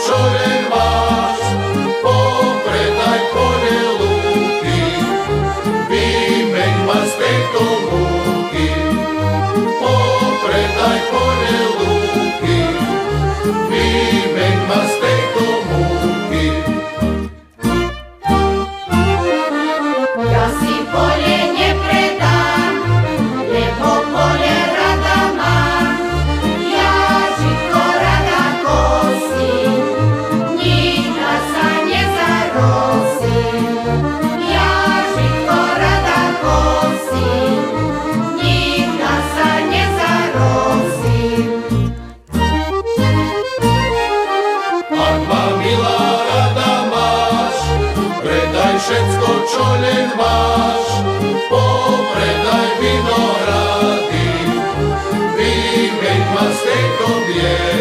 čo len máš, popredaj pole lúky, vymeň ma z tejto múky. Popredaj pole lúky, vymeň ma z tejto múky. Ja si pole nepredám, lebo pole rada mám. Ja žitko rada kosím, nikda sa nezarosím. Ja žitko rada kosím, nikda sa nezarosím. Ak ma milá rada máš, predaj všetko, čo len máš, popredaj vinohrady, vymeň ma z tejto biedy.